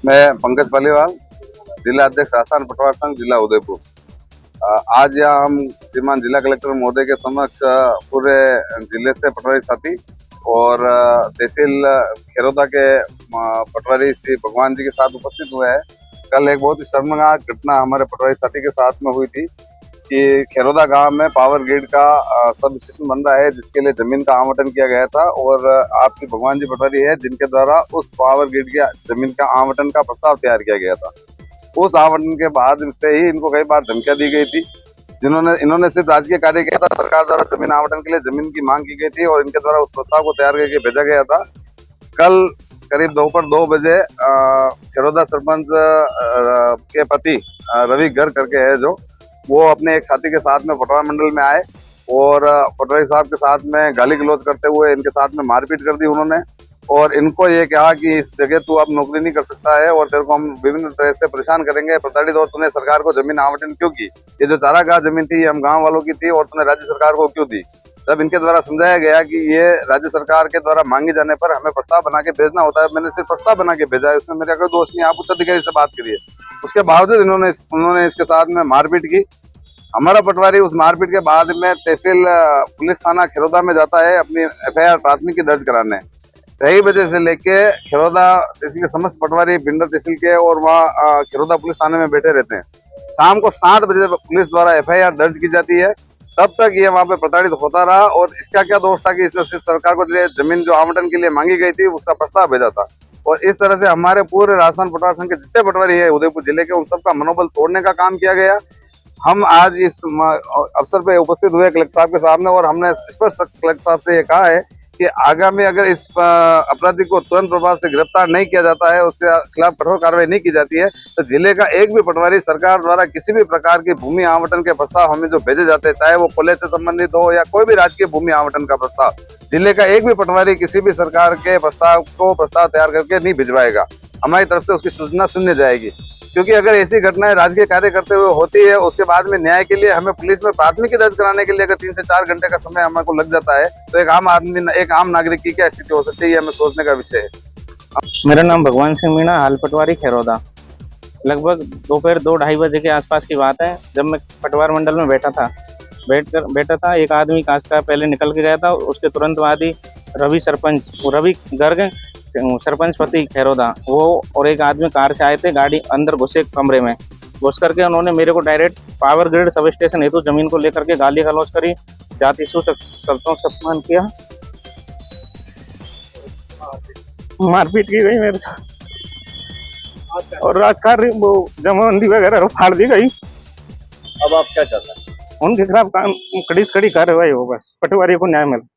मैं पंकज पालीवाल, जिला अध्यक्ष राजस्थान पटवार संघ, जिला उदयपुर। आज यहाँ हम श्रीमान जिला कलेक्टर महोदय के समक्ष पूरे जिले से पटवारी साथी और तहसील खेरोदा के पटवारी श्री भगवान जी के साथ उपस्थित हुए हैं। कल एक बहुत ही शर्मनाक घटना हमारे पटवारी साथी के साथ में हुई थी कि खेरोदा गांव में पावर ग्रिड का सब स्टेशन बन रहा है, जिसके लिए जमीन का आवंटन किया गया था और आपकी भगवान जी पटवारी है जिनके द्वारा उस पावर ग्रिड की जमीन का आवंटन का प्रस्ताव तैयार किया गया था। उस आवंटन के बाद से ही इनको कई बार धमकियां दी गई थी, इन्होंने सिर्फ राजकीय कार्य किया था। सरकार द्वारा जमीन आवंटन के लिए जमीन की मांग की गई थी और इनके द्वारा उस प्रस्ताव को तैयार करके भेजा गया था। कल करीब दोपहर 2 बजे खेरोदा सरपंच के पति रवि गर्ग करके है जो, वो अपने एक साथी के साथ में पटवार मंडल में आए और पटवारी साहब के साथ में गाली गलौज करते हुए इनके साथ में मारपीट कर दी उन्होंने और इनको ये कहा कि इस जगह तू अब नौकरी नहीं कर सकता है और तेरे को हम विभिन्न तरह से परेशान करेंगे। प्रताड़ित और तूने सरकार को जमीन आवंटन क्यों की? ये जो चारागाह जमीन थी हम गांव वालों की थी और तूने राज्य सरकार को क्यों दी? तब इनके द्वारा समझाया गया कि ये राज्य सरकार के द्वारा मांगे जाने पर हमें प्रस्ताव बना के भेजना होता है। मैंने सिर्फ प्रस्ताव बना के भेजा है, उसमें मेरा कोई दोष नहीं। आप उच्च अधिकारी से बात करिए। उसके बावजूद उन्होंने इसके साथ में मारपीट की। हमारा पटवारी उस मारपीट के बाद में तहसील पुलिस थाना खेरोदा में जाता है अपनी एफआईआर प्राथमिकी दर्ज कराने। 2:30 बजे से लेके खेरोदा तहसील के समस्त पटवारी बिंडर तहसील के और वहाँ खेरोदा पुलिस थाने में बैठे रहते हैं। शाम को 7 बजे पुलिस द्वारा एफआईआर दर्ज की जाती है। तब तक ये वहाँ पे प्रताड़ित होता रहा और इसका क्या दोष था कि इसने सिर्फ सरकार को जमीन जो आवंटन के लिए मांगी गई थी उसका प्रस्ताव भेजा था। और इस तरह से हमारे पूरे राजस्थान पटवार संघ के जितने पटवारी है उदयपुर जिले के, उन सबका मनोबल तोड़ने का काम किया गया। हम आज इस अवसर पे उपस्थित हुए कलेक्टर साहब के सामने और हमने स्पष्ट कलेक्टर साहब से ये कहा है कि आगामी अगर इस अपराधी को तुरंत प्रभाव से गिरफ्तार नहीं किया जाता है, उसके खिलाफ कठोर कार्रवाई नहीं की जाती है, तो जिले का एक भी पटवारी सरकार द्वारा किसी भी प्रकार की भूमि आवंटन के प्रस्ताव हमें जो भेजे जाते हैं, चाहे वो कॉलेज से संबंधित हो या कोई भी राजकीय भूमि आवंटन का प्रस्ताव, जिले का एक भी पटवारी किसी भी सरकार के प्रस्ताव तैयार करके नहीं भिजवाएगा। हमारी तरफ से उसकी सूचना शून्य जाएगी, क्योंकि अगर ऐसी घटनाएं राजकीय कार्य करते हुए होती है, उसके बाद में न्याय के लिए हमें पुलिस में प्राथमिकी दर्ज कराने के लिए अगर 3 से 4 घंटे का समय हमारे को लग जाता है, तो एक आम नागरिक की क्या स्थिति हो सकती है, ये हमें सोचने का विषय है। मेरा नाम भगवान सिंह मीणा, हाल पटवारी खेरोदा। लगभग दोपहर 2-2:30 बजे के आसपास की बात है, जब मैं पटवार मंडल में बैठा था, एक आदमी कांच का पहले निकल के गया था। उसके तुरंत बाद ही रवि गर्ग सरपंच पति खेरोदा, वो और एक आदमी कार से आए थे। गाड़ी अंदर घुसे कमरे में, घुस करके उन्होंने मेरे को direct power grid sub station हेतु जमीन को लेकर के गाली गलौज करी, जाति सूचक शब्दों से अपमान किया, मारपीट की गई मेरे साथ और राजकार्य वो जमाबंदी वगैरह फाड़ दी गई। अब आप क्या चाहते हैं? उनके खिलाफ कड़ी से कड़ी कार्रवाई हो, बस पटवारी को न्याय मिले।